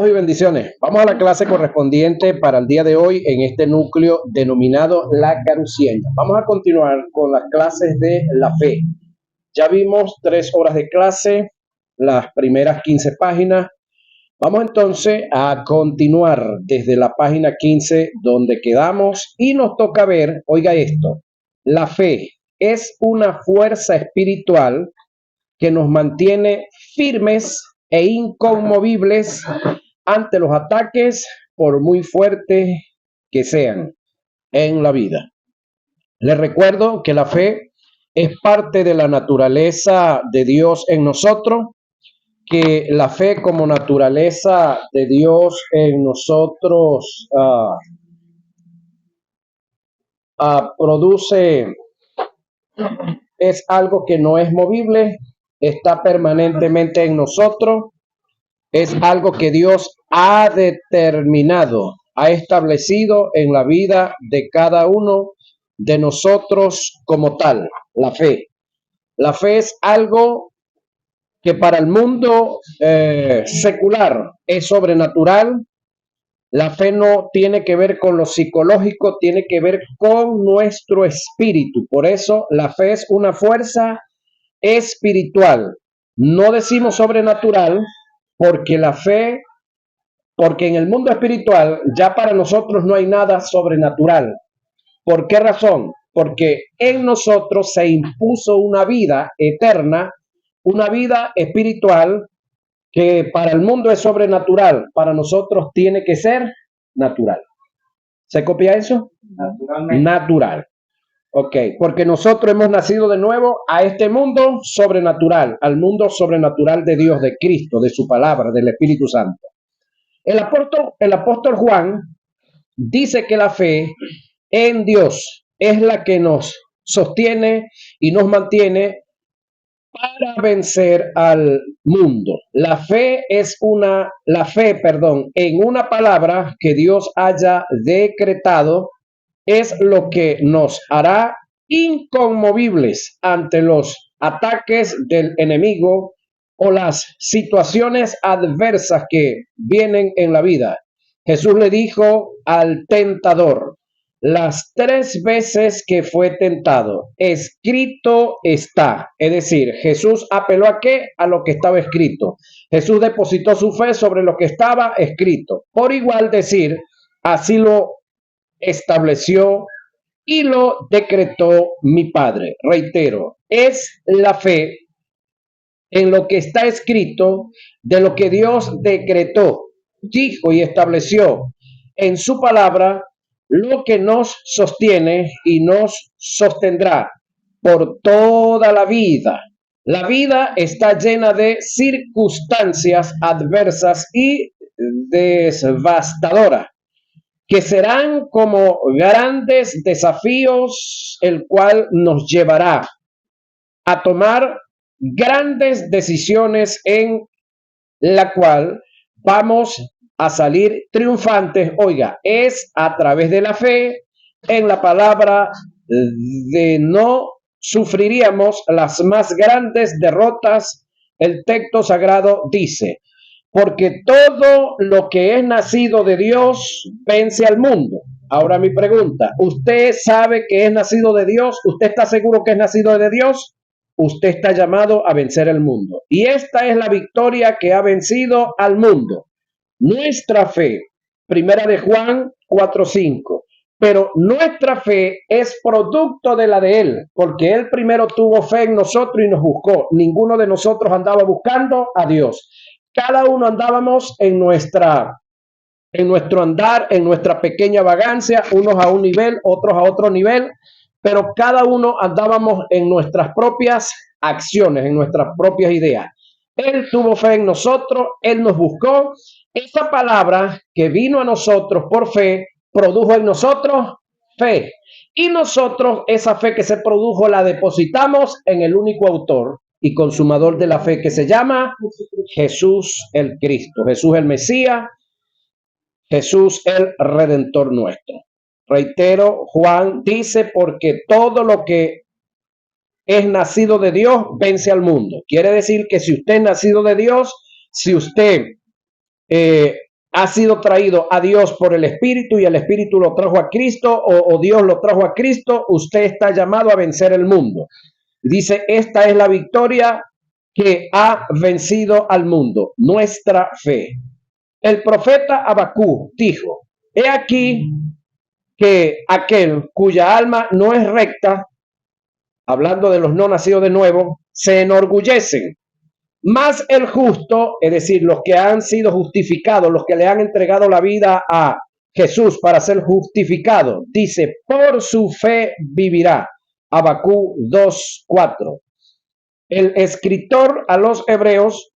Saludos y bendiciones. Vamos a la clase correspondiente para el día de hoy en este núcleo denominado La Carucieña. Vamos a continuar con las clases de la fe. Ya vimos 3 horas de clase, las primeras 15 páginas. Vamos entonces a continuar desde la página 15 donde quedamos y nos toca ver, oiga esto, la fe es una fuerza espiritual que nos mantiene firmes e inconmovibles ante los ataques, por muy fuertes que sean en la vida. Les recuerdo que la fe es parte de la naturaleza de Dios en nosotros, que la fe como naturaleza de Dios en nosotros produce, es algo que no es movible, está permanentemente en nosotros, es algo que Dios ha determinado, ha establecido en la vida de cada uno de nosotros como tal, la fe. La fe es algo que para el mundo secular es sobrenatural. La fe no tiene que ver con lo psicológico, tiene que ver con nuestro espíritu. Por eso la fe es una fuerza espiritual. No decimos sobrenatural porque la fe, porque en el mundo espiritual ya para nosotros no hay nada sobrenatural. ¿Por qué razón? Porque en nosotros se impuso una vida eterna, una vida espiritual que para el mundo es sobrenatural, para nosotros tiene que ser natural. ¿Se copia eso? Naturalmente. Natural. Ok, porque nosotros hemos nacido de nuevo a este mundo sobrenatural, al mundo sobrenatural de Dios, de Cristo, de su palabra, del Espíritu Santo. El apóstol Juan dice que la fe en Dios es la que nos sostiene y nos mantiene para vencer al mundo. La fe, en una palabra que Dios haya decretado, es lo que nos hará inconmovibles ante los ataques del enemigo o las situaciones adversas que vienen en la vida. Jesús le dijo al tentador, las 3 veces que fue tentado, escrito está. Es decir, Jesús apeló ¿a qué? A lo que estaba escrito. Jesús depositó su fe sobre lo que estaba escrito. Por igual decir, así lo estableció y lo decretó mi Padre. Reitero, es la fe en lo que está escrito de lo que Dios decretó, dijo y estableció en su palabra, lo que nos sostiene y nos sostendrá por toda la vida. La vida está llena de circunstancias adversas y devastadoras, que serán como grandes desafíos, el cual nos llevará a tomar grandes decisiones en la cual vamos a salir triunfantes. Oiga, es a través de la fe en la palabra de no sufriríamos las más grandes derrotas. El texto sagrado dice, porque todo lo que es nacido de Dios vence al mundo. Ahora mi pregunta, ¿usted sabe que es nacido de Dios? ¿Usted está seguro que es nacido de Dios? Usted está llamado a vencer el mundo. Y esta es la victoria que ha vencido al mundo. Nuestra fe, primera de Juan 4:5. Pero nuestra fe es producto de la de Él, porque Él primero tuvo fe en nosotros y nos buscó. Ninguno de nosotros andaba buscando a Dios. Cada uno andábamos en nuestro andar, en nuestra pequeña vagancia, unos a un nivel, otros a otro nivel, pero cada uno andábamos en nuestras propias acciones, en nuestras propias ideas. Él tuvo fe en nosotros, Él nos buscó. Esa palabra que vino a nosotros por fe, produjo en nosotros fe. Y nosotros esa fe que se produjo la depositamos en el único autor y consumador de la fe que se llama Jesús el Cristo, Jesús el Mesías, Jesús el Redentor nuestro. Reitero, Juan dice, porque todo lo que es nacido de Dios vence al mundo. Quiere decir que si usted es nacido de Dios, si usted ha sido traído a Dios por el Espíritu y el Espíritu lo trajo a Cristo o Dios lo trajo a Cristo, usted está llamado a vencer el mundo. Dice, esta es la victoria que ha vencido al mundo, nuestra fe. El profeta Habacuc dijo, he aquí que aquel cuya alma no es recta, hablando de los no nacidos de nuevo, se enorgullecen. Más el justo, es decir, los que han sido justificados, los que le han entregado la vida a Jesús para ser justificado, dice, por su fe vivirá. Habacuc 2:4. El escritor a los hebreos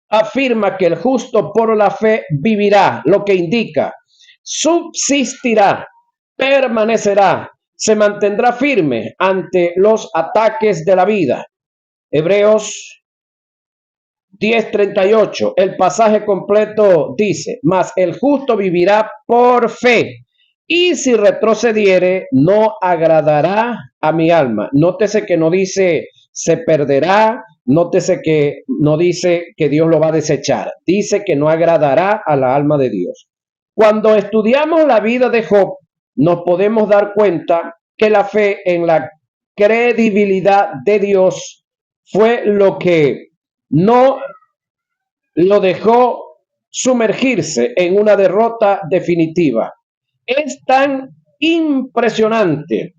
afirma que el justo por la fe vivirá, lo que indica, subsistirá, permanecerá, se mantendrá firme ante los ataques de la vida. Hebreos 10:38, el pasaje completo dice, mas el justo vivirá por fe, y si retrocediere, no agradará a mi alma. Nótese que no dice se perderá, nótese que no dice que Dios lo va a desechar, dice que no agradará a la alma de Dios. Cuando estudiamos la vida de Job, nos podemos dar cuenta que la fe en la credibilidad de Dios fue lo que no lo dejó sumergirse en una derrota definitiva. Es tan impresionante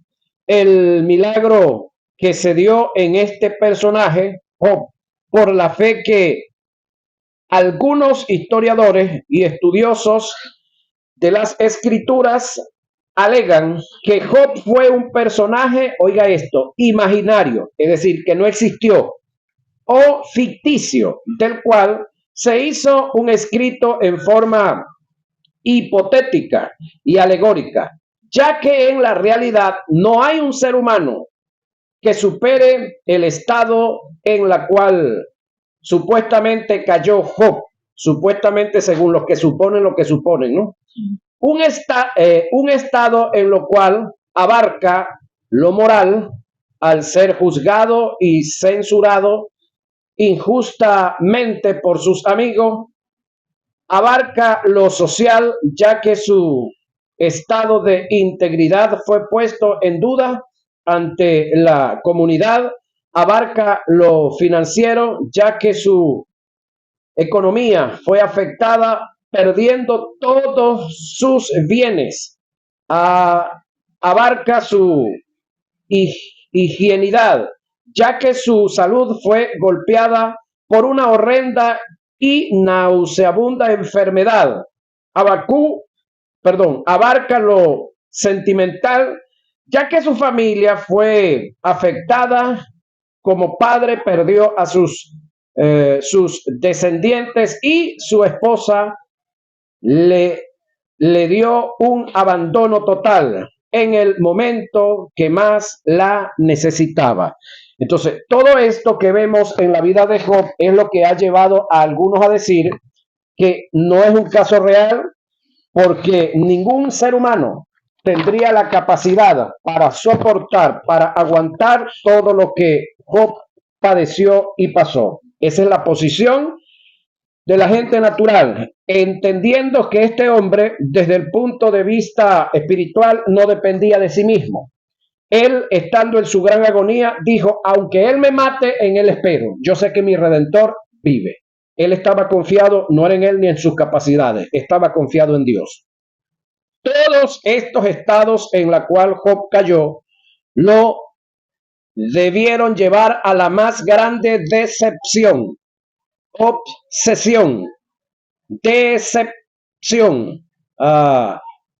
el milagro que se dio en este personaje, Job, por la fe que algunos historiadores y estudiosos de las escrituras alegan que Job fue un personaje, oiga esto, imaginario, es decir, que no existió, o ficticio, del cual se hizo un escrito en forma hipotética y alegórica, ya que en la realidad no hay un ser humano que supere el estado en la cual supuestamente cayó Job, supuestamente según los que suponen, ¿no? Un estado en lo cual abarca lo moral al ser juzgado y censurado injustamente por sus amigos, abarca lo social, ya que su estado de integridad fue puesto en duda ante la comunidad, abarca lo financiero, ya que su economía fue afectada perdiendo todos sus bienes, abarca su higienidad, ya que su salud fue golpeada por una horrenda y nauseabunda enfermedad. Abarca lo sentimental, ya que su familia fue afectada, como padre perdió a sus descendientes y su esposa le dio un abandono total en el momento que más la necesitaba. Entonces, todo esto que vemos en la vida de Job es lo que ha llevado a algunos a decir que no es un caso real, porque ningún ser humano tendría la capacidad para soportar, para aguantar todo lo que Job padeció y pasó. Esa es la posición de la gente natural, entendiendo que este hombre, desde el punto de vista espiritual, no dependía de sí mismo. Él, estando en su gran agonía, dijo, aunque él me mate, en él espero. Yo sé que mi Redentor vive. Él estaba confiado, no era en él ni en sus capacidades, estaba confiado en Dios. Todos estos estados en la cual Job cayó, lo debieron llevar a la más grande decepción, obsesión, decepción,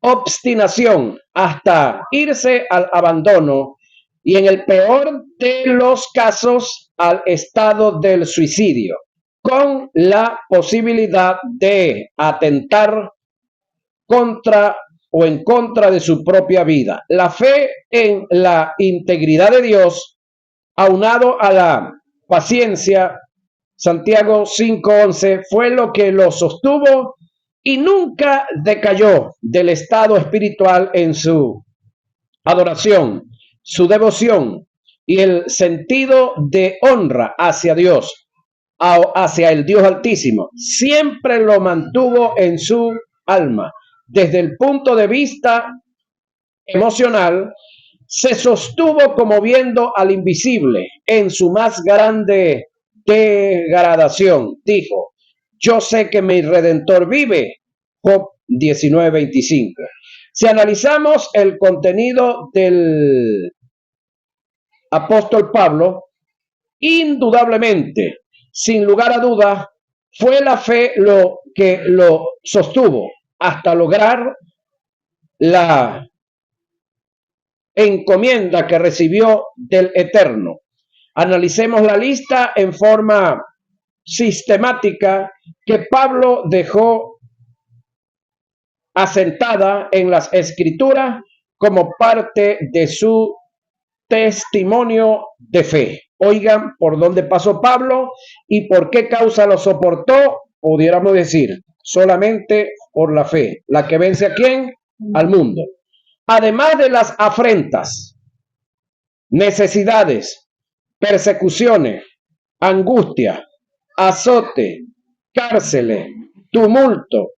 obstinación, hasta irse al abandono y en el peor de los casos al estado del suicidio, con la posibilidad de atentar contra o en contra de su propia vida. La fe en la integridad de Dios, aunado a la paciencia, Santiago 5:11, fue lo que lo sostuvo y nunca decayó del estado espiritual en su adoración, su devoción y el sentido de honra hacia Dios. hacia el Dios Altísimo. Siempre lo mantuvo en su alma. Desde el punto de vista emocional, se sostuvo como viendo al invisible en su más grande degradación. Dijo, yo sé que mi Redentor vive. Job 19:25. Si analizamos el contenido del apóstol Pablo, indudablemente, sin lugar a dudas, fue la fe lo que lo sostuvo hasta lograr la encomienda que recibió del Eterno. Analicemos la lista en forma sistemática que Pablo dejó asentada en las Escrituras como parte de su testimonio de fe. Oigan por dónde pasó Pablo y por qué causa lo soportó, pudiéramos decir, solamente por la fe. ¿La que vence a quién? Al mundo. Además de las afrentas, necesidades, persecuciones, angustia, azote, cárceles, tumulto,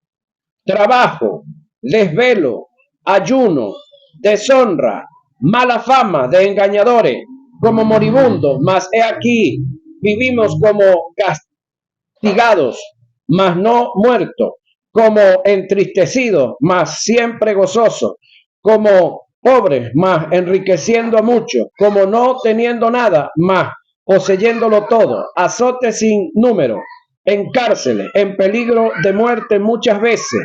trabajo, desvelo, ayuno, deshonra, mala fama de engañadores, como moribundos, mas he aquí, vivimos como castigados, mas no muertos, como entristecidos, mas siempre gozosos, como pobres, mas enriqueciendo a muchos, como no teniendo nada, mas poseyéndolo todo, azotes sin número, en cárceles, en peligro de muerte muchas veces.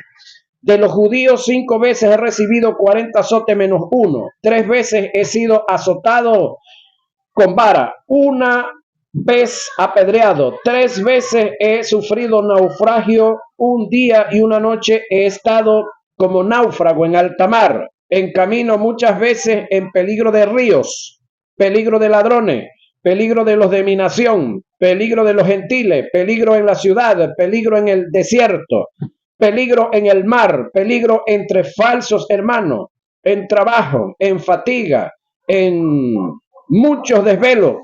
De los judíos 5 veces he recibido 40 azotes menos 1. 3 veces he sido azotado con vara. 1 vez apedreado. 3 veces he sufrido naufragio. 1 día y 1 noche he estado como náufrago en alta mar. En camino muchas veces en peligro de ríos, peligro de ladrones, peligro de los de mi nación, peligro de los gentiles, peligro en la ciudad, peligro en el desierto, peligro en el mar, peligro entre falsos hermanos, en trabajo, en fatiga, en muchos desvelos,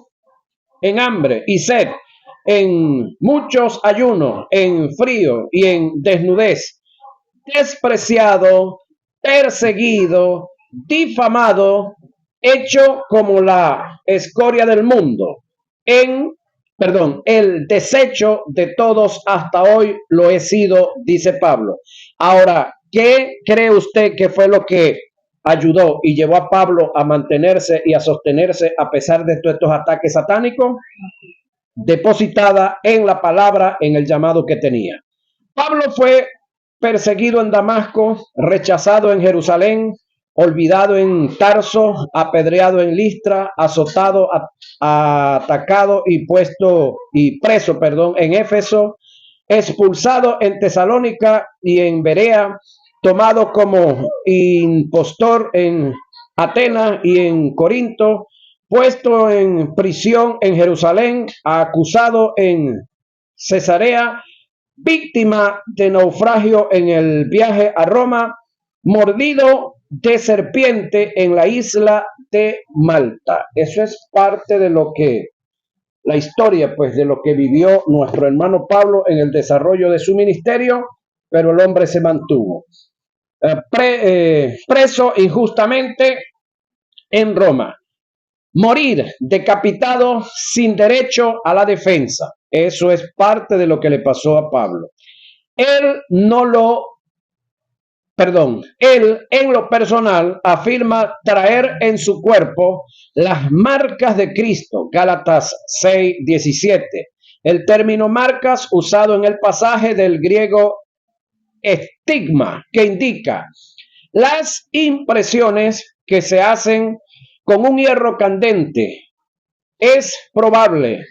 en hambre y sed, en muchos ayunos, en frío y en desnudez, despreciado, perseguido, difamado, hecho como la escoria del mundo, el desecho de todos hasta hoy lo he sido, dice Pablo. Ahora, ¿qué cree usted que fue lo que ayudó y llevó a Pablo a mantenerse y a sostenerse a pesar de todos estos ataques satánicos? Depositada en la palabra, en el llamado que tenía. Pablo fue perseguido en Damasco, rechazado en Jerusalén, olvidado en Tarso, apedreado en Listra, azotado, atacado y preso en Éfeso, expulsado en Tesalónica y en Berea, tomado como impostor en Atenas y en Corinto, puesto en prisión en Jerusalén, acusado en Cesarea, víctima de naufragio en el viaje a Roma, mordido de serpiente en la isla de Malta. Eso es parte de lo que, la historia pues de lo que vivió nuestro hermano Pablo en el desarrollo de su ministerio, pero el hombre se mantuvo preso injustamente en Roma. Morir decapitado sin derecho a la defensa. Eso es parte de lo que le pasó a Pablo. Él en lo personal afirma traer en su cuerpo las marcas de Cristo. Gálatas 6:17. El término marcas usado en el pasaje del griego estigma, que indica las impresiones que se hacen con un hierro candente. Es probable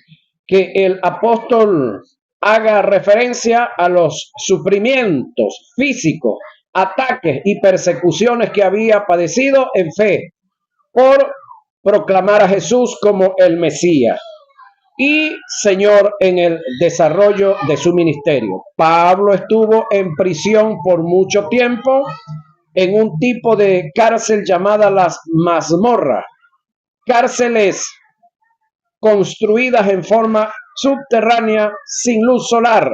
que el apóstol haga referencia a los sufrimientos físicos, ataques y persecuciones que había padecido en fe por proclamar a Jesús como el Mesías y Señor en el desarrollo de su ministerio. Pablo estuvo en prisión por mucho tiempo en un tipo de cárcel llamada las mazmorras, cárceles construidas en forma subterránea, sin luz solar,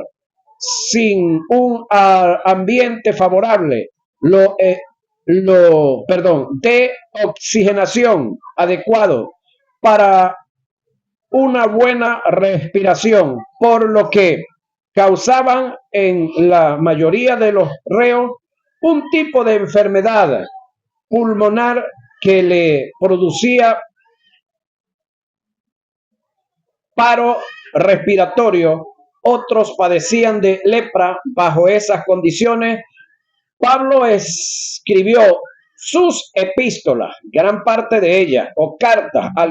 sin un ambiente favorable, de oxigenación adecuado para una buena respiración, por lo que causaban en la mayoría de los reos un tipo de enfermedad pulmonar que le producía paro respiratorio. Otros padecían de lepra. Bajo esas condiciones, Pablo escribió sus epístolas, gran parte de ellas, o cartas, a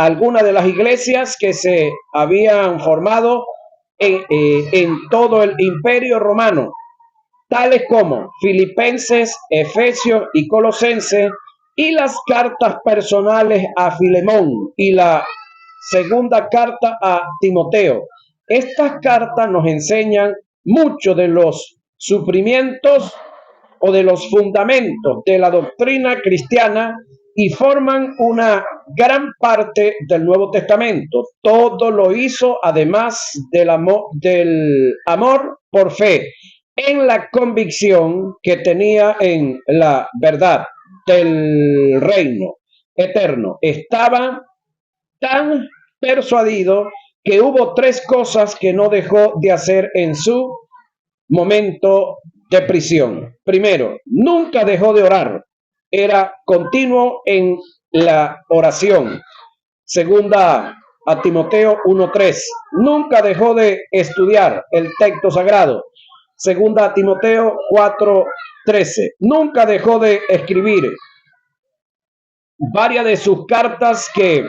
algunas de las iglesias que se habían formado en todo el imperio romano, tales como Filipenses, Efesios y Colosenses, y las cartas personales a Filemón y la segunda carta a Timoteo. Estas cartas nos enseñan mucho de los sufrimientos o de los fundamentos de la doctrina cristiana y forman una gran parte del Nuevo Testamento. Todo lo hizo además del amor por fe, en la convicción que tenía en la verdad del reino eterno. Estaba tan persuadido que hubo tres cosas que no dejó de hacer en su momento de prisión. Primero, nunca dejó de orar. Era continuo en la oración. Segunda a Timoteo 1:3. Nunca dejó de estudiar el texto sagrado. Segunda a Timoteo 4:13. Nunca dejó de escribir. Varias de sus cartas que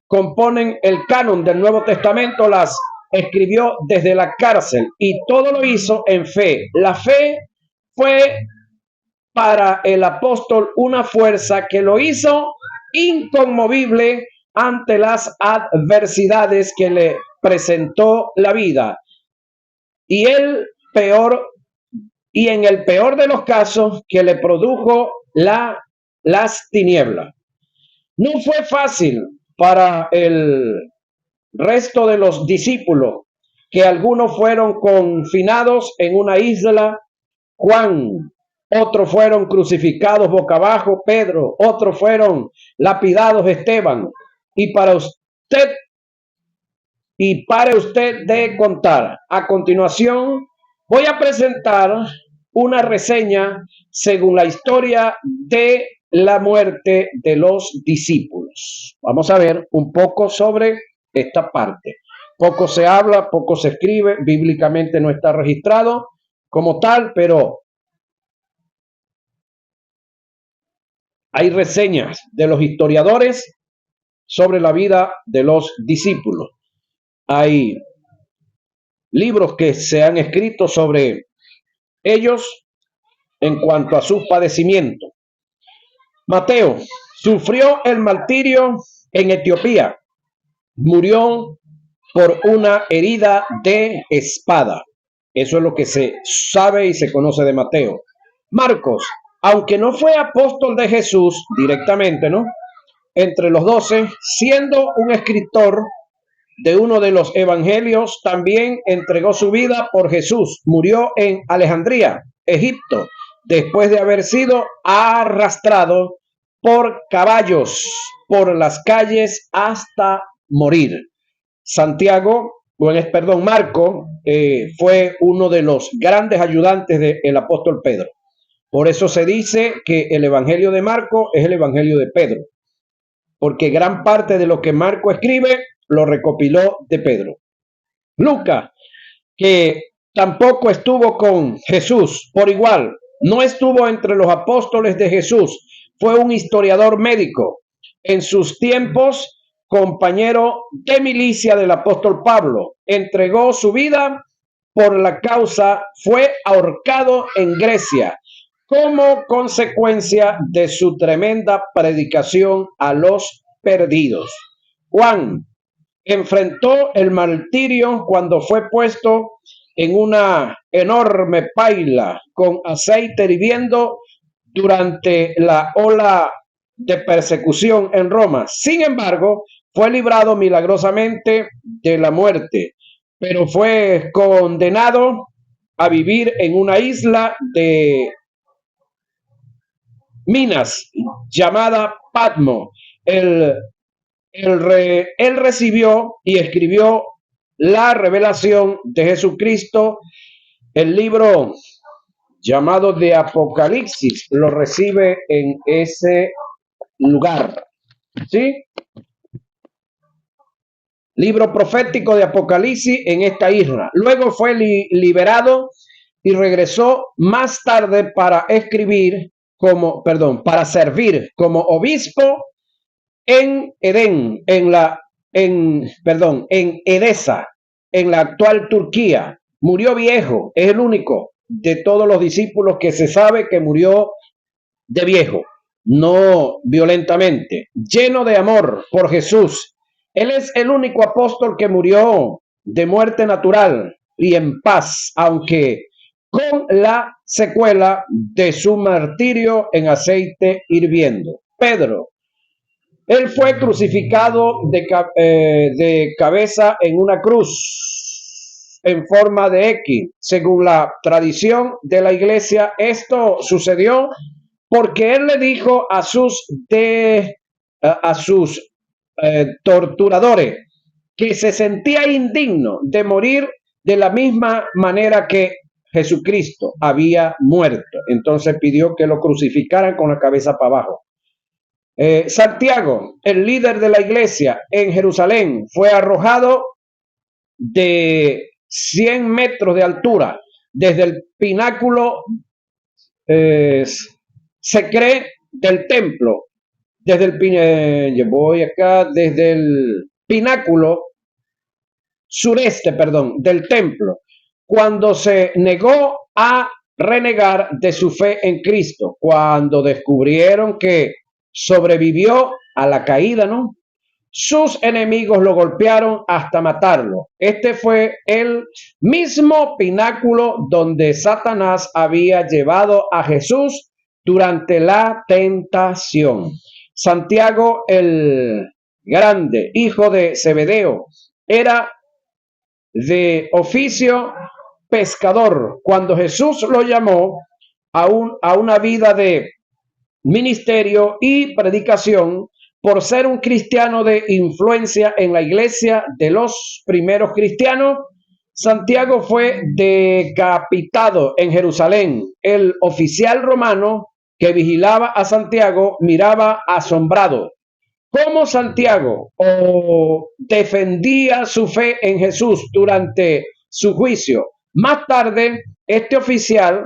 componen el canon del Nuevo Testamento las escribió desde la cárcel y todo lo hizo en fe. La fe fue para el apóstol una fuerza que lo hizo inconmovible ante las adversidades que le presentó la vida. Y en el peor de los casos, que le produjo las tinieblas. No fue fácil para el resto de los discípulos, que algunos fueron confinados en una isla, Juan, otros fueron crucificados boca abajo, Pedro, otros fueron lapidados, Esteban, y pare usted de contar. A continuación, voy a presentar una reseña según la historia de la muerte de los discípulos. Vamos a ver un poco sobre esta parte. Poco se habla, poco se escribe, bíblicamente no está registrado como tal, pero hay reseñas de los historiadores sobre la vida de los discípulos. Hay libros que se han escrito sobre ellos en cuanto a sus padecimientos. Mateo sufrió el martirio en Etiopía. Murió por una herida de espada. Eso es lo que se sabe y se conoce de Mateo. Marcos, aunque no fue apóstol de Jesús directamente, ¿no?, entre los 12, siendo un escritor de uno de los evangelios, también entregó su vida por Jesús. Murió en Alejandría, Egipto, después de haber sido arrastrado por caballos por las calles hasta morir. Marco fue uno de los grandes ayudantes del apóstol Pedro. Por eso se dice que el evangelio de Marco es el evangelio de Pedro, porque gran parte de lo que Marco escribe lo recopiló de Pedro. Lucas, que tampoco estuvo con Jesús por igual, no estuvo entre los apóstoles de Jesús, fue un historiador médico. En sus tiempos, compañero de milicia del apóstol Pablo, entregó su vida por la causa, fue ahorcado en Grecia como consecuencia de su tremenda predicación a los perdidos. Juan enfrentó el martirio cuando fue puesto en una enorme paila con aceite hirviendo durante la ola de persecución en Roma. Sin embargo, fue librado milagrosamente de la muerte, pero fue condenado a vivir en una isla de Minas llamada Patmos. Él, él recibió y escribió la revelación de Jesucristo, el libro llamado de Apocalipsis, lo recibe en ese lugar. ¿Sí? Libro profético de Apocalipsis en esta isla. Luego fue liberado y regresó más tarde para escribir para servir como obispo en Edén, en Edesa, en la actual Turquía. Murió viejo, es el único de todos los discípulos que se sabe que murió de viejo, no violentamente, lleno de amor por Jesús. Él es el único apóstol que murió de muerte natural y en paz, aunque con la secuela de su martirio en aceite hirviendo. Pedro, él fue crucificado de cabeza en una cruz en forma de X. Según la tradición de la iglesia, esto sucedió porque él le dijo a sus torturadores que se sentía indigno de morir de la misma manera que Jesucristo había muerto. Entonces pidió que lo crucificaran con la cabeza para abajo. Santiago, el líder de la iglesia en Jerusalén, fue arrojado de 100 metros de altura desde el pináculo, se cree, del templo, desde el pináculo sureste, del templo, cuando se negó a renegar de su fe en Cristo, cuando descubrieron que sobrevivió a la caída, ¿no? Sus enemigos lo golpearon hasta matarlo. Este fue el mismo pináculo donde Satanás había llevado a Jesús durante la tentación. Santiago el Grande, hijo de Zebedeo, era de oficio pescador. Cuando Jesús lo llamó a una vida de ministerio y predicación, por ser un cristiano de influencia en la iglesia de los primeros cristianos, Santiago fue decapitado en Jerusalén. El oficial romano que vigilaba a Santiago miraba asombrado cómo Santiago defendía su fe en Jesús durante su juicio. Más tarde, este oficial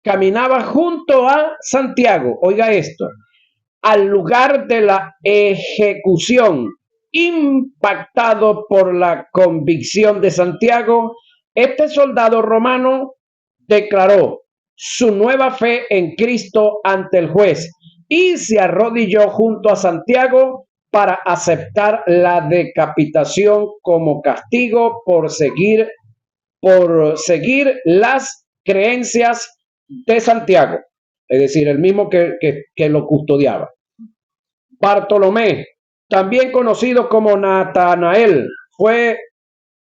caminaba junto a Santiago, oiga esto, al lugar de la ejecución. Impactado por la convicción de Santiago, este soldado romano declaró su nueva fe en Cristo ante el juez y se arrodilló junto a Santiago para aceptar la decapitación como castigo por seguir las creencias de Santiago, es decir, el mismo que lo custodiaba. Bartolomé, también conocido como Natanael, fue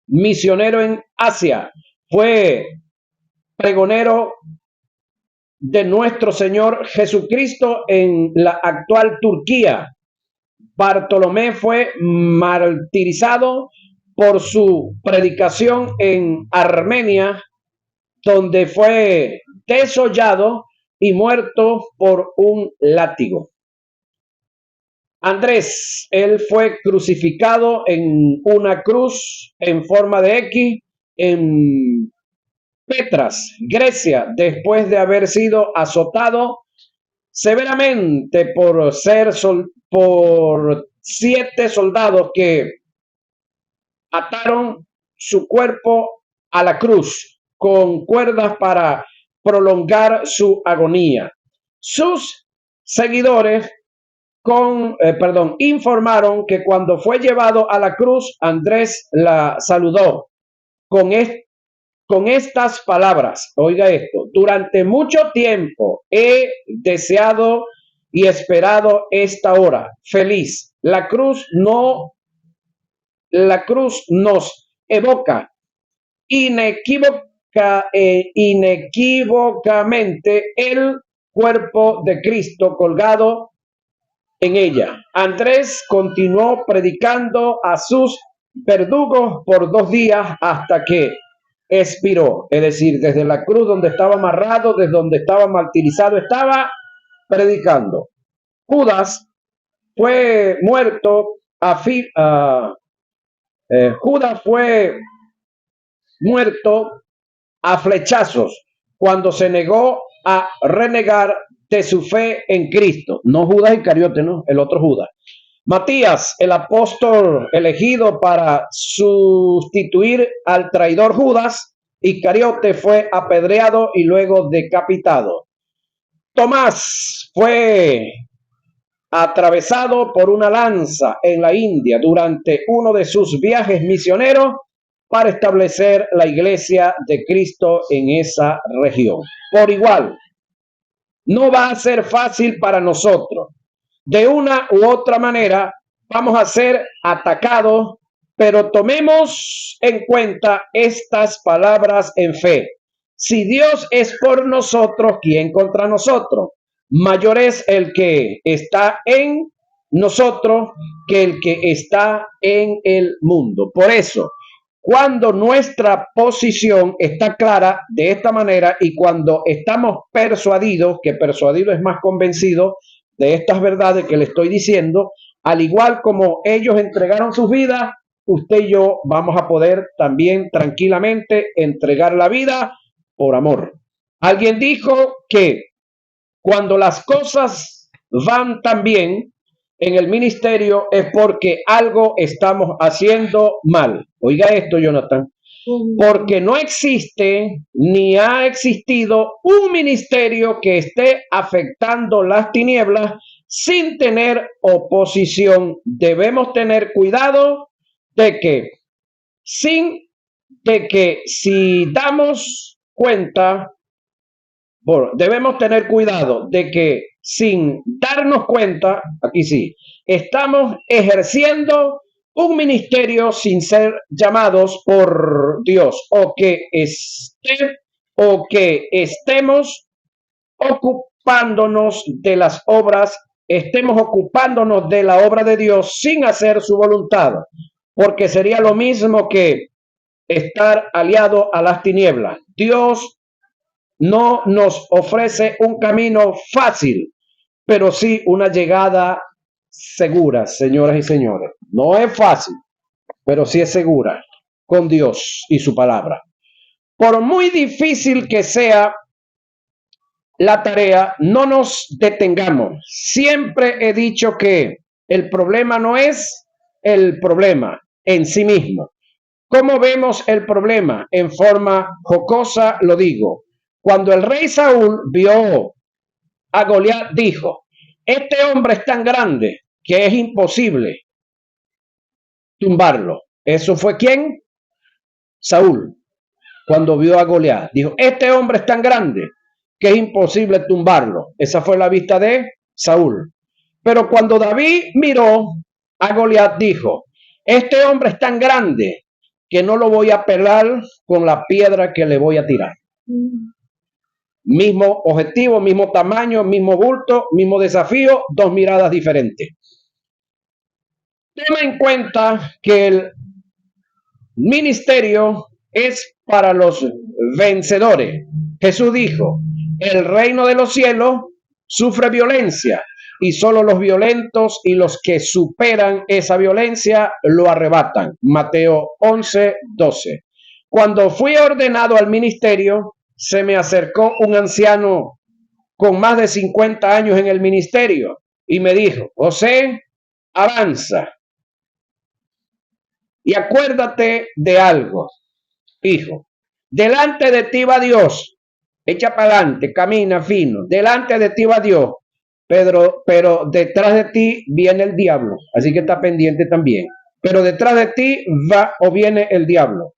misionero en Asia, fue pregonero de nuestro Señor Jesucristo en la actual Turquía. Bartolomé fue martirizado por su predicación en Armenia, donde fue desollado y muerto por un látigo. Andrés, él fue crucificado en una cruz en forma de X en Petras, Grecia, después de haber sido azotado severamente por 7 soldados que ataron su cuerpo a la cruz con cuerdas para prolongar su agonía. Sus seguidores informaron que cuando fue llevado a la cruz, Andrés la saludó con estas palabras. Oiga esto: durante mucho tiempo he deseado y esperado esta hora. Feliz. La cruz no la cruz nos evoca inequívocamente el cuerpo de Cristo colgado en ella. Andrés continuó predicando a sus verdugos por 2 días hasta que expiró, es decir, desde la cruz donde estaba amarrado, desde donde estaba martirizado, estaba predicando. Judas fue muerto Judas fue muerto a flechazos cuando se negó a renegar de su fe en Cristo. No Judas Iscariote, no, el otro Judas. Matías, el apóstol elegido para sustituir al traidor Judas Iscariote, fue apedreado y luego decapitado. Tomás fue atravesado por una lanza en la India durante uno de sus viajes misioneros para establecer la iglesia de Cristo en esa región. Por igual, no va a ser fácil para nosotros. De una u otra manera vamos a ser atacados, pero tomemos en cuenta estas palabras en fe. Si Dios es por nosotros, ¿quién contra nosotros? Mayor es el que está en nosotros que el que está en el mundo. Por eso, cuando nuestra posición está clara de esta manera y cuando estamos persuadidos, que persuadido es más convencido de estas verdades que le estoy diciendo, al igual como ellos entregaron sus vidas, usted y yo vamos a poder también tranquilamente entregar la vida por amor. Alguien dijo que cuando las cosas van tan bien en el ministerio es porque algo estamos haciendo mal. Oiga esto, Jonathan. Porque no existe ni ha existido un ministerio que esté afectando las tinieblas sin tener oposición. Debemos tener cuidado de que si damos cuenta, bueno, debemos tener cuidado de que sin darnos cuenta, aquí sí, estamos ejerciendo un ministerio sin ser llamados por Dios o que estemos ocupándonos de estemos ocupándonos de la obra de Dios sin hacer su voluntad, porque sería lo mismo que estar aliado a las tinieblas. Dios no nos ofrece un camino fácil, pero sí una llegada segura, señoras y señores. No es fácil, pero sí es segura con Dios y su palabra. Por muy difícil que sea la tarea, no nos detengamos. Siempre he dicho que el problema no es el problema en sí mismo. ¿Cómo vemos el problema? En forma jocosa lo digo. Cuando el rey Saúl vio a Goliat, dijo: este hombre es tan grande que es imposible tumbarlo. ¿Eso fue quién? Saúl. Cuando vio a Goliat, dijo: este hombre es tan grande que es imposible tumbarlo. Esa fue la vista de Saúl. Pero cuando David miró a Goliat, dijo: este hombre es tan grande que no lo voy a pelar con la piedra que le voy a tirar. Mismo objetivo, mismo tamaño, mismo bulto, mismo desafío, 2 miradas diferentes. Toma en cuenta que el ministerio es para los vencedores. Jesús dijo: el reino de los cielos sufre violencia y solo los violentos y los que superan esa violencia lo arrebatan. Mateo 11:12. Cuando fui ordenado al ministerio, se me acercó un anciano con más de 50 años en el ministerio y me dijo: José, avanza y acuérdate de algo, hijo. Delante de ti va Dios. Echa para adelante, camina fino. Delante de ti va Dios. Pero detrás de ti viene el diablo. Así que está pendiente también. Pero detrás de ti va o viene el diablo.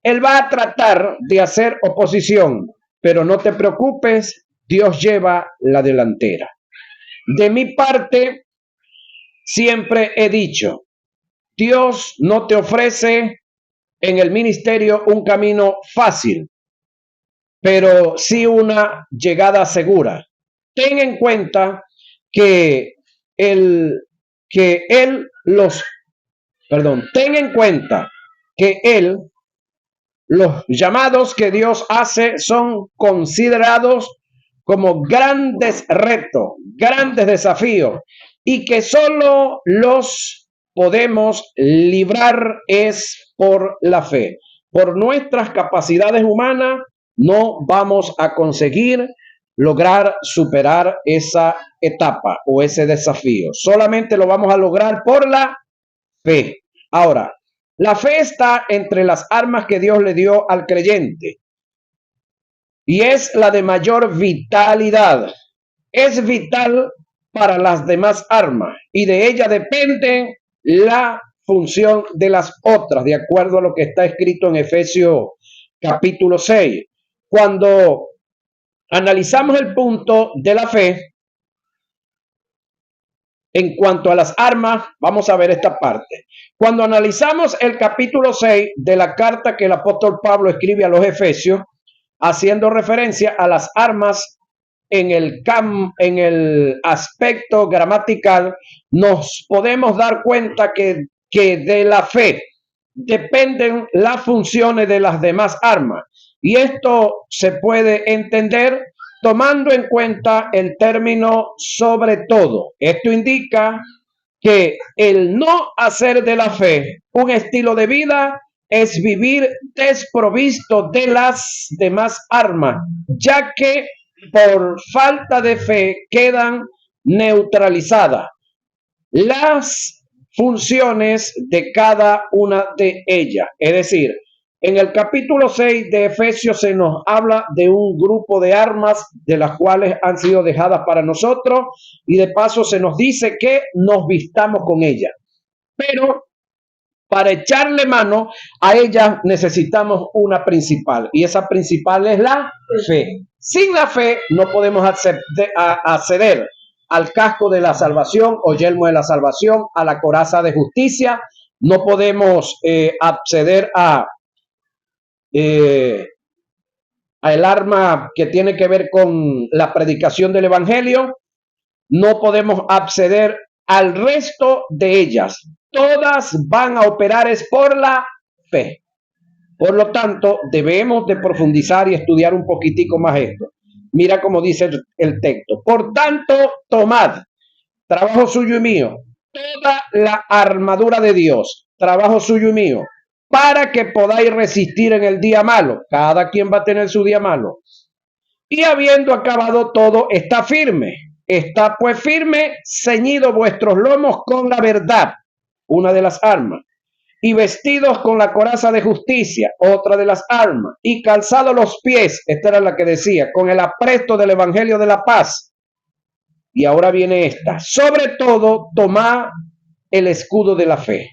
Él va a tratar de hacer oposición, pero no te preocupes, Dios lleva la delantera. De mi parte, siempre he dicho Dios no te ofrece en el ministerio un camino fácil, pero sí una llegada segura. Ten en cuenta que él los, perdón, ten en cuenta que los llamados que Dios hace son considerados como grandes retos, grandes desafíos, y que solo los podemos librar es por la fe. Por nuestras capacidades humanas no vamos a conseguir lograr superar esa etapa o ese desafío. Solamente lo vamos a lograr por la fe. Ahora, la fe está entre las armas que Dios le dio al creyente y es la de mayor vitalidad. Es vital para las demás armas y de ella depende la función de las otras, de acuerdo a lo que está escrito en Efesios capítulo 6. Cuando analizamos el punto de la fe, en cuanto a las armas, vamos a ver esta parte. Cuando analizamos el capítulo 6 de la carta que el apóstol Pablo escribe a los Efesios, haciendo referencia a las armas en el aspecto gramatical, nos podemos dar cuenta que de la fe dependen las funciones de las demás armas. Y esto se puede entender tomando en cuenta el término sobre todo. Esto indica que el no hacer de la fe un estilo de vida es vivir desprovisto de las demás armas, ya que por falta de fe quedan neutralizadas las funciones de cada una de ellas. Es decir, en el capítulo 6 de Efesios se nos habla de un grupo de armas de las cuales han sido dejadas para nosotros y de paso se nos dice que nos vistamos con ellas. Pero para echarle mano a ellas necesitamos una principal y esa principal es la fe. Sin la fe no podemos acceder al casco de la salvación o yelmo de la salvación, a la coraza de justicia, no podemos acceder al arma que tiene que ver con la predicación del evangelio, no podemos acceder al resto de ellas. Todas van a operar es por la fe. Por lo tanto, debemos de profundizar y estudiar un poquitico más esto. Mira cómo dice el texto. Por tanto, tomad, trabajo suyo y mío, toda la armadura de Dios, trabajo suyo y mío, para que podáis resistir en el día malo. Cada quien va a tener su día malo. Y habiendo acabado todo, está firme. Está pues firme, ceñido vuestros lomos con la verdad, una de las armas, y vestidos con la coraza de justicia, otra de las armas, y calzados los pies, esta era la que decía, con el apresto del evangelio de la paz. Y ahora viene esta, sobre todo, tomad el escudo de la fe.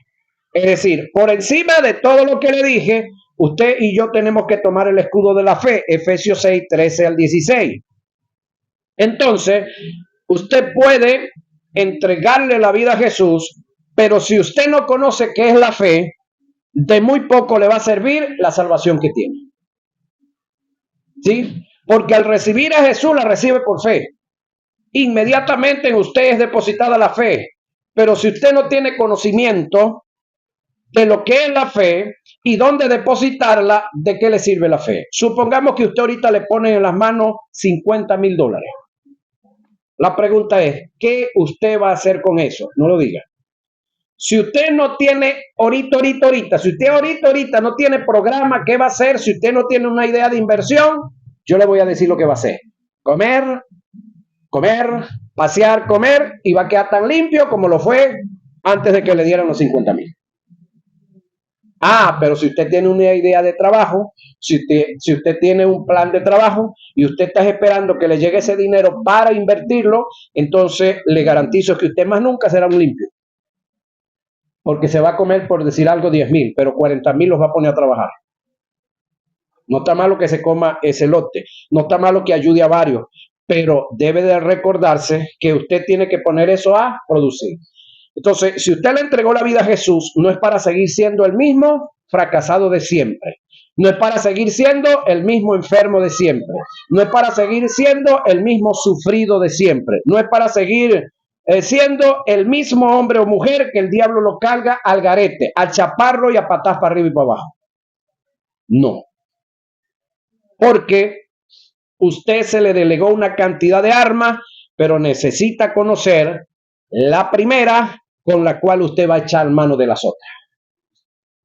Es decir, por encima de todo lo que le dije, usted y yo tenemos que tomar el escudo de la fe, Efesios 6, 13 al 16. Entonces, usted puede entregarle la vida a Jesús, pero si usted no conoce qué es la fe, de muy poco le va a servir la salvación que tiene. ¿Sí? Porque al recibir a Jesús la recibe por fe. Inmediatamente en usted es depositada la fe. Pero si usted no tiene conocimiento de lo que es la fe y dónde depositarla, ¿de qué le sirve la fe? Supongamos que usted ahorita le pone en las manos $50,000. La pregunta es, ¿qué usted va a hacer con eso? No lo diga. Si usted no tiene ahorita, si usted ahorita no tiene programa, ¿qué va a hacer? Si usted no tiene una idea de inversión, yo le voy a decir lo que va a hacer. Comer, pasear, comer, y va a quedar tan limpio como lo fue antes de que le dieran los 50,000. Pero si usted tiene una idea de trabajo, si usted tiene un plan de trabajo y usted está esperando que le llegue ese dinero para invertirlo, entonces le garantizo que usted más nunca será un limpio. Porque se va a comer, por decir algo, 10,000, pero 40,000 los va a poner a trabajar. No está malo que se coma ese lote, no está malo que ayude a varios, pero debe de recordarse que usted tiene que poner eso a producir. Entonces, si usted le entregó la vida a Jesús, no es para seguir siendo el mismo fracasado de siempre. No es para seguir siendo el mismo enfermo de siempre. No es para seguir siendo el mismo sufrido de siempre. No es para seguir siendo el mismo hombre o mujer que el diablo lo carga al garete, al chaparro y a patas para arriba y para abajo. No. Porque usted se le delegó una cantidad de armas, pero necesita conocer la primera con la cual usted va a echar mano de las otras.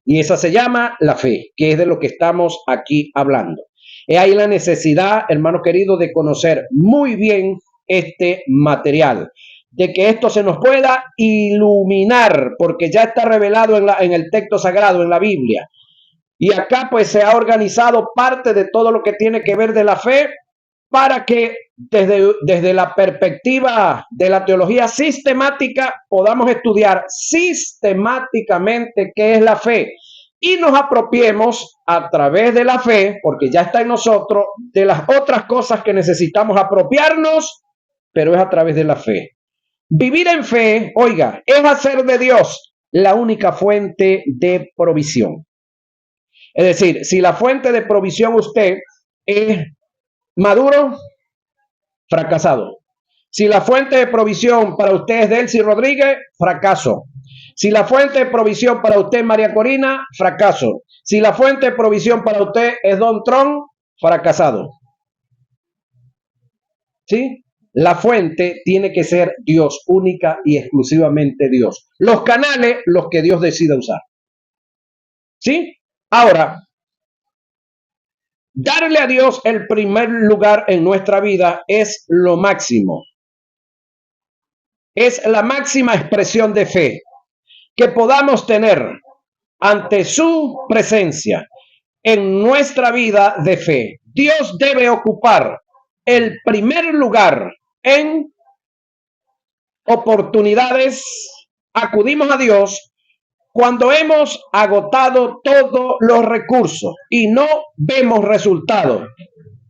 Y esa se llama la fe, que es de lo que estamos aquí hablando. Hay la necesidad, hermano querido, de conocer muy bien este material, de que esto se nos pueda iluminar, porque ya está revelado en el texto sagrado, en la Biblia. Y acá pues se ha organizado parte de todo lo que tiene que ver de la fe para que desde la perspectiva de la teología sistemática podamos estudiar sistemáticamente qué es la fe y nos apropiemos a través de la fe, porque ya está en nosotros, de las otras cosas que necesitamos apropiarnos, pero es a través de la fe. Vivir en fe, oiga, es hacer de Dios la única fuente de provisión. Es decir, si la fuente de provisión usted es Maduro, fracasado. Si la fuente de provisión para usted es Delcy Rodríguez, fracaso. Si la fuente de provisión para usted es María Corina, fracaso. Si la fuente de provisión para usted es Don Trump, fracasado. ¿Sí? La fuente tiene que ser Dios, única y exclusivamente Dios. Los canales, los que Dios decida usar. ¿Sí? Ahora, darle a Dios el primer lugar en nuestra vida es lo máximo. Es la máxima expresión de fe que podamos tener ante su presencia en nuestra vida de fe. Dios debe ocupar el primer lugar en oportunidades. Acudimos a Dios cuando hemos agotado todos los recursos y no vemos resultados.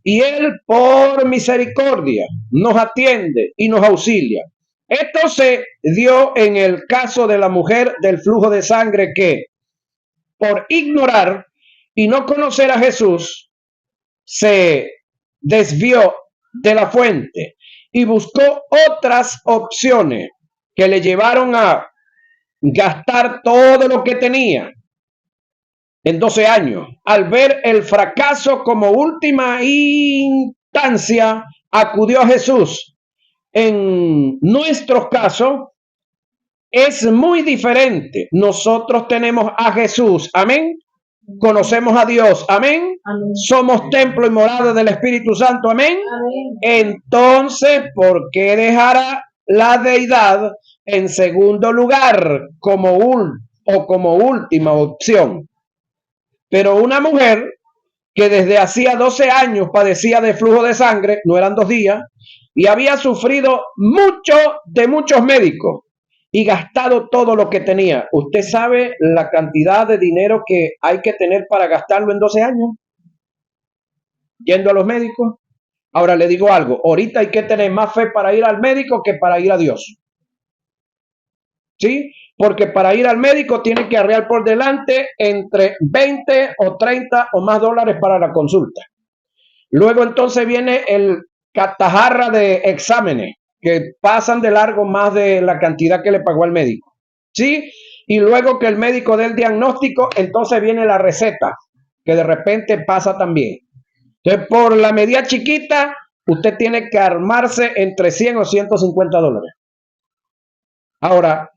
Y Él, por misericordia, nos atiende y nos auxilia. Esto se dio en el caso de la mujer del flujo de sangre que, por ignorar y no conocer a Jesús, se desvió de la fuente y buscó otras opciones que le llevaron a gastar todo lo que tenía en 12 años. Al ver el fracaso como última instancia, acudió a Jesús. En nuestros casos es muy diferente. Nosotros tenemos a Jesús, amén. Conocemos a Dios, amén. Amén. Somos templo y morada del Espíritu Santo, amén. Amén. Entonces, ¿por qué dejar la deidad en segundo lugar como última opción? Pero una mujer que desde hacía 12 años padecía de flujo de sangre, no eran 2 días, y había sufrido mucho de muchos médicos y gastado todo lo que tenía. ¿Usted sabe la cantidad de dinero que hay que tener para gastarlo en 12 años? Yendo a los médicos. Ahora le digo algo, ahorita hay que tener más fe para ir al médico que para ir a Dios. ¿Sí? Porque para ir al médico tiene que arrear por delante entre 20 o 30 o más dólares para la consulta. Luego entonces viene el catajarra de exámenes que pasan de largo más de la cantidad que le pagó al médico. ¿Sí? Y luego que el médico dé el diagnóstico, entonces viene la receta, que de repente pasa también. Entonces, por la medida chiquita, usted tiene que armarse entre 100 o 150 dólares. Ahora,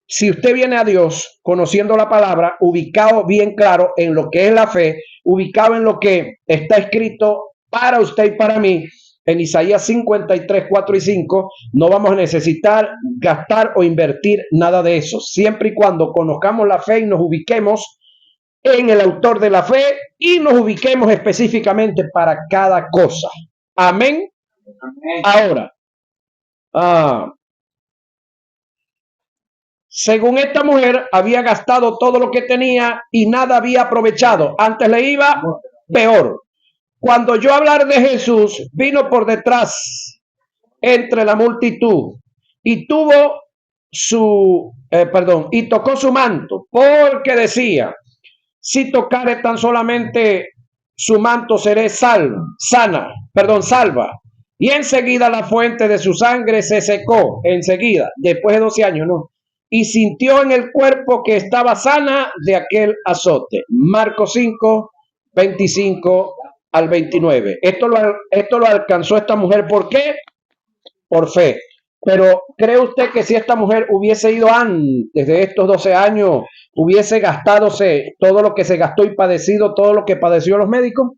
si usted viene a Dios conociendo la palabra, ubicado bien claro en lo que es la fe, ubicado en lo que está escrito para usted y para mí, en Isaías 53, 4 y 5, no vamos a necesitar gastar o invertir nada de eso, siempre y cuando conozcamos la fe y nos ubiquemos en el autor de la fe y nos ubiquemos específicamente para cada cosa. Amén. Amén. Ahora, según esta mujer, había gastado todo lo que tenía y nada había aprovechado. Antes le iba peor. Cuando oyó hablar de Jesús, vino por detrás entre la multitud y tuvo y tocó su manto, porque decía, si tocare tan solamente su manto seré salva. Y enseguida la fuente de su sangre se secó, enseguida, después de 12 años, ¿no? Y sintió en el cuerpo que estaba sana de aquel azote. Marcos 5, 25 al 29. Esto lo alcanzó esta mujer, ¿por qué? Por fe. Pero ¿cree usted que si esta mujer hubiese ido antes de estos 12 años, hubiese gastadose todo lo que se gastó y padecido todo lo que padeció los médicos?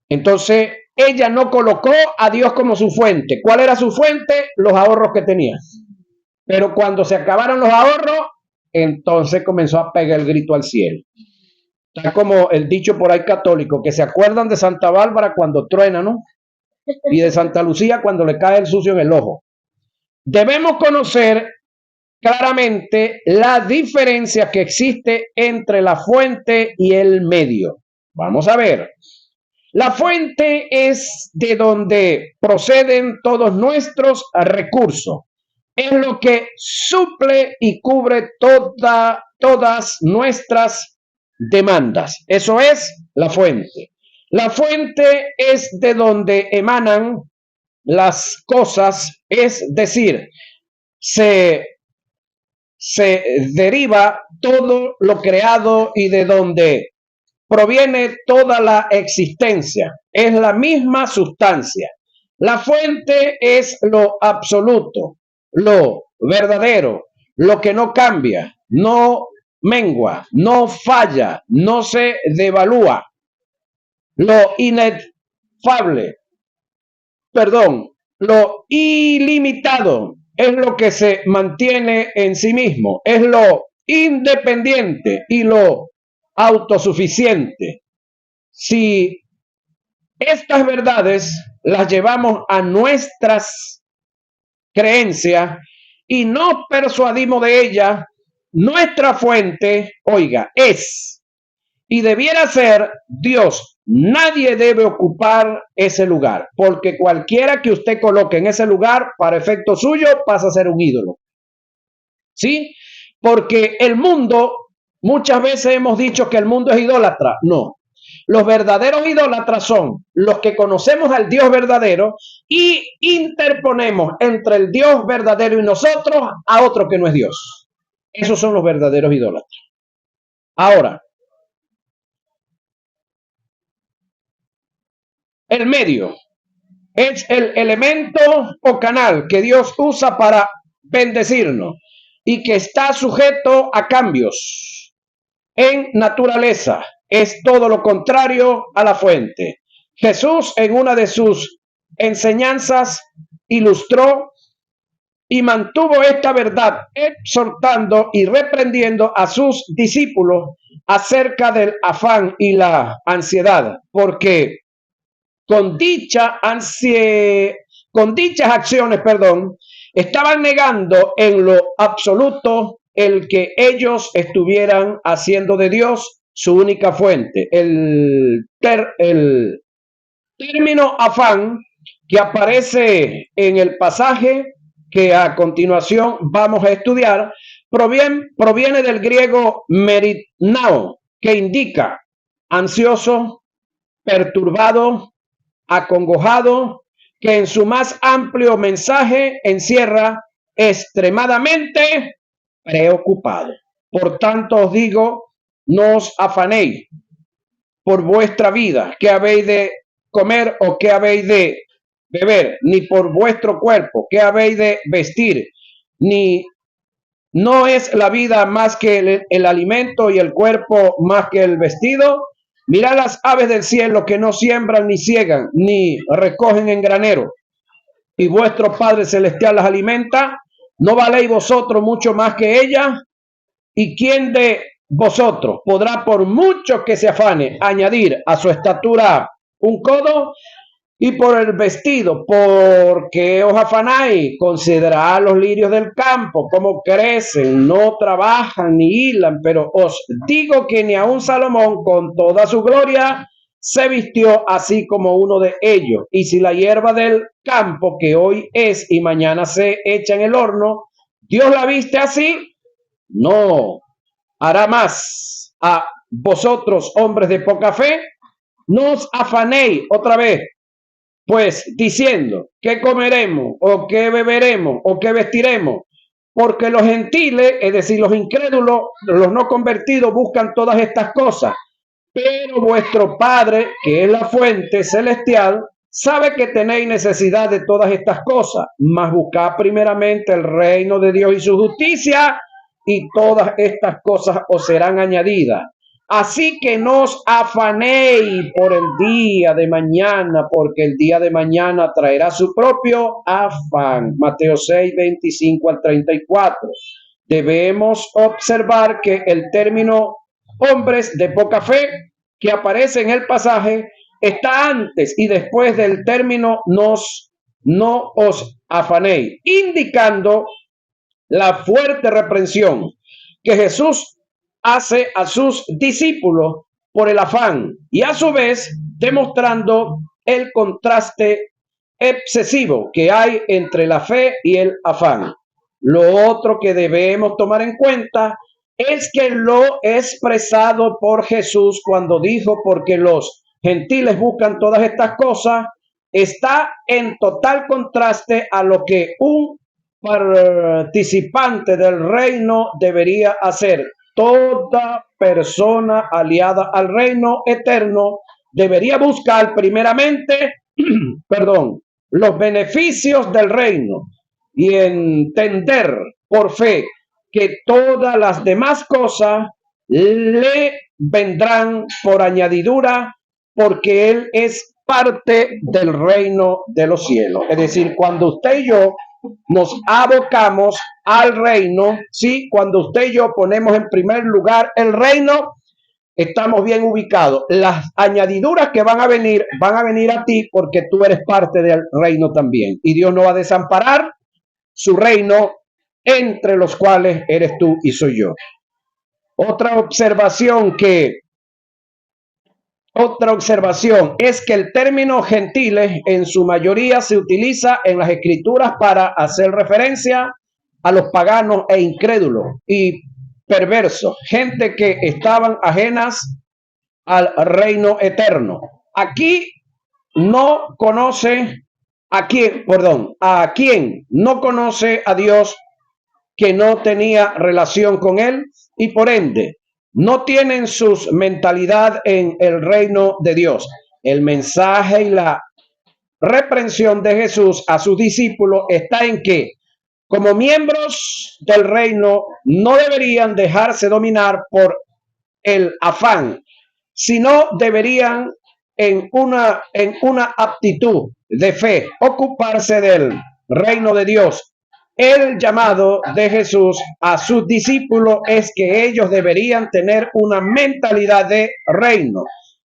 Entonces, ella no colocó a Dios como su fuente. ¿Cuál era su fuente? Los ahorros que tenía. Pero cuando se acabaron los ahorros, entonces comenzó a pegar el grito al cielo. Está como el dicho por ahí católico, que se acuerdan de Santa Bárbara cuando truena, ¿no? Y de Santa Lucía cuando le cae el sucio en el ojo. Debemos conocer claramente la diferencia que existe entre la fuente y el medio. Vamos a ver. La fuente es de donde proceden todos nuestros recursos. Es lo que suple y cubre todas nuestras demandas. Eso es la fuente. La fuente es de donde emanan las cosas, es decir, se deriva todo lo creado y de donde proviene toda la existencia. Es la misma sustancia. La fuente es lo absoluto, lo verdadero, lo que no cambia, no mengua, no falla, no se devalúa. Lo inefable, lo ilimitado es lo que se mantiene en sí mismo, es lo independiente y lo autosuficiente. Si estas verdades las llevamos a nuestras creencias y nos persuadimos de ellas, nuestra fuente, oiga, es y debiera ser Dios. Nadie debe ocupar ese lugar, porque cualquiera que usted coloque en ese lugar, para efecto suyo, pasa a ser un ídolo. ¿Sí? Porque el mundo, muchas veces hemos dicho que el mundo es idólatra. No. Los verdaderos idólatras son los que conocemos al Dios verdadero y interponemos entre el Dios verdadero y nosotros a otro que no es Dios. Esos son los verdaderos idólatras. Ahora, el medio es el elemento o canal que Dios usa para bendecirnos y que está sujeto a cambios en naturaleza. Es todo lo contrario a la fuente. Jesús en una de sus enseñanzas ilustró y mantuvo esta verdad, exhortando y reprendiendo a sus discípulos acerca del afán y la ansiedad, porque con dichas acciones, estaban negando en lo absoluto el que ellos estuvieran haciendo de Dios su única fuente. El término afán que aparece en el pasaje que a continuación vamos a estudiar proviene del griego meritnao, que indica ansioso, perturbado, acongojado, que en su más amplio mensaje encierra extremadamente preocupado. Por tanto os digo, no os afanéis por vuestra vida, qué habéis de comer o qué habéis de beber, ni por vuestro cuerpo, qué habéis de vestir, ni no es la vida más que el alimento y el cuerpo más que el vestido. Mirad las aves del cielo que no siembran ni ciegan, ni recogen en granero, y vuestro Padre Celestial las alimenta. ¿No valéis vosotros mucho más que ellas? ¿Y quién de vosotros podrá, por mucho que se afane, añadir a su estatura un codo? Y por el vestido, porque os afanáis, considerad los lirios del campo, cómo crecen, no trabajan ni hilan, pero os digo que ni aun Salomón con toda su gloria se vistió así como uno de ellos. Y si la hierba del campo, que hoy es y mañana se echa en el horno, ¿Dios la viste así? No. ¿Hará más a vosotros, hombres de poca fe? No os afanéis otra vez, pues diciendo, ¿qué comeremos? ¿O qué beberemos? ¿O qué vestiremos? Porque los gentiles, es decir, los incrédulos, los no convertidos, buscan todas estas cosas. Pero vuestro Padre, que es la fuente celestial, sabe que tenéis necesidad de todas estas cosas, mas buscad primeramente el reino de Dios y su justicia, y todas estas cosas os serán añadidas. Así que no os afanéis por el día de mañana, porque el día de mañana traerá su propio afán. Mateo 6, 25 al 34. Debemos observar que el término hombres de poca fe que aparece en el pasaje está antes y después del término no os afanéis, indicando la fuerte reprensión que Jesús hace a sus discípulos por el afán y a su vez demostrando el contraste excesivo que hay entre la fe y el afán. Lo otro que debemos tomar en cuenta es que lo expresado por Jesús cuando dijo, porque los gentiles buscan todas estas cosas, está en total contraste a lo que un participante del reino debería hacer. Toda persona aliada al reino eterno debería buscar primeramente, los beneficios del reino y entender por fe que todas las demás cosas le vendrán por añadidura porque Él es parte del reino de los cielos. Es decir, cuando usted y yo nos abocamos al reino, ¿sí? Cuando usted y yo ponemos en primer lugar el reino, estamos bien ubicados. Las añadiduras que van a venir a ti porque tú eres parte del reino también. Y Dios no va a desamparar su reino, entre los cuales eres tú y soy yo. Otra observación es que el término gentiles en su mayoría se utiliza en las escrituras para hacer referencia a los paganos e incrédulos y perversos, gente que estaban ajenas al reino eterno. Aquí no conoce a quien no conoce a Dios, que no tenía relación con él y por ende no tienen su mentalidad en el reino de Dios. El mensaje y la reprensión de Jesús a sus discípulos está en que, como miembros del reino, no deberían dejarse dominar por el afán, sino deberían en una aptitud de fe ocuparse del reino de Dios. El llamado de Jesús a sus discípulos es que ellos deberían tener una mentalidad de reino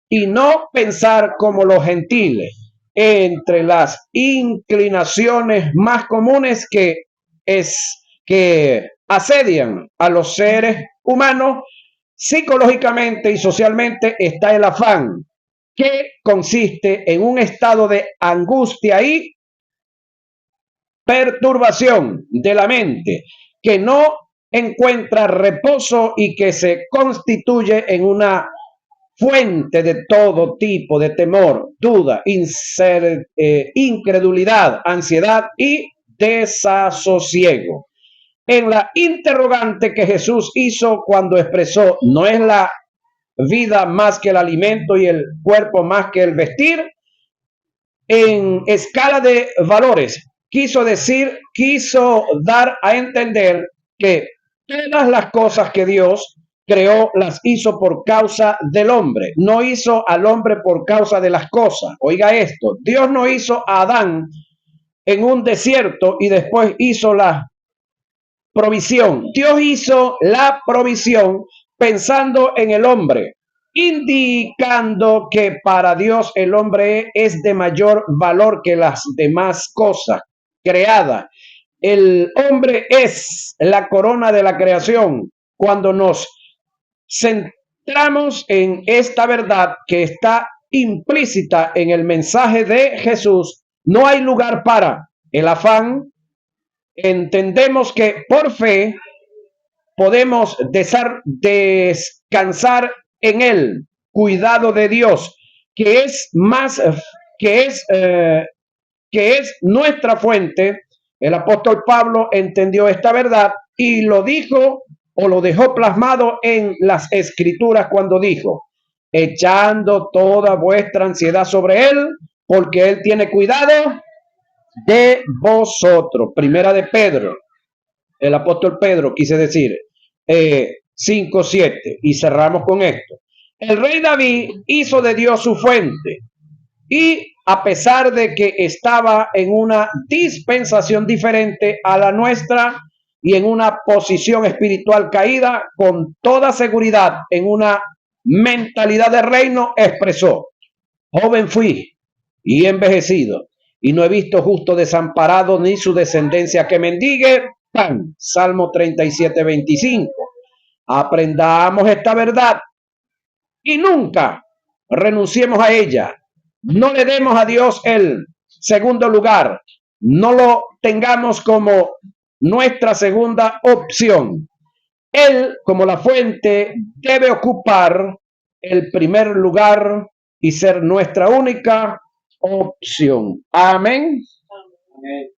y no pensar como los gentiles. Entre las inclinaciones más comunes que asedian a los seres humanos psicológicamente y socialmente está el afán, que consiste en un estado de angustia y perturbación de la mente que no encuentra reposo y que se constituye en una fuente de todo tipo de temor, duda, incredulidad, ansiedad y desasosiego. En la interrogante que Jesús hizo cuando expresó, ¿no es la vida más que el alimento y el cuerpo más que el vestir? En escala de valores, quiso dar a entender que todas las cosas que Dios creó las hizo por causa del hombre, no hizo al hombre por causa de las cosas. Oiga esto, Dios no hizo a Adán en un desierto y después hizo la provisión. Dios hizo la provisión pensando en el hombre, indicando que para Dios el hombre es de mayor valor que las demás cosas creadas. El hombre es la corona de la creación. Cuando nos centramos en esta verdad que está implícita en el mensaje de Jesús, no hay lugar para el afán, entendemos que por fe podemos descansar en Él, cuidado de Dios, que es más, que es, eh, que es nuestra fuente. El apóstol Pablo entendió esta verdad y lo dijo o lo dejó plasmado en las escrituras cuando dijo, echando toda vuestra ansiedad sobre Él, porque Él tiene cuidado de vosotros. Primera de Pedro, el apóstol Pedro, quise decir, 5:7, y cerramos con esto. El rey David hizo de Dios su fuente, y a pesar de que estaba en una dispensación diferente a la nuestra y en una posición espiritual caída, con toda seguridad, en una mentalidad de reino, expresó, joven fui y envejecido, y no he visto justo desamparado ni su descendencia que mendigue pan. Salmo 37:25. Aprendamos esta verdad y nunca renunciemos a ella. No le demos a Dios el segundo lugar. No lo tengamos como nuestra segunda opción. Él, como la fuente, debe ocupar el primer lugar y ser nuestra única opción. Amén. Amén.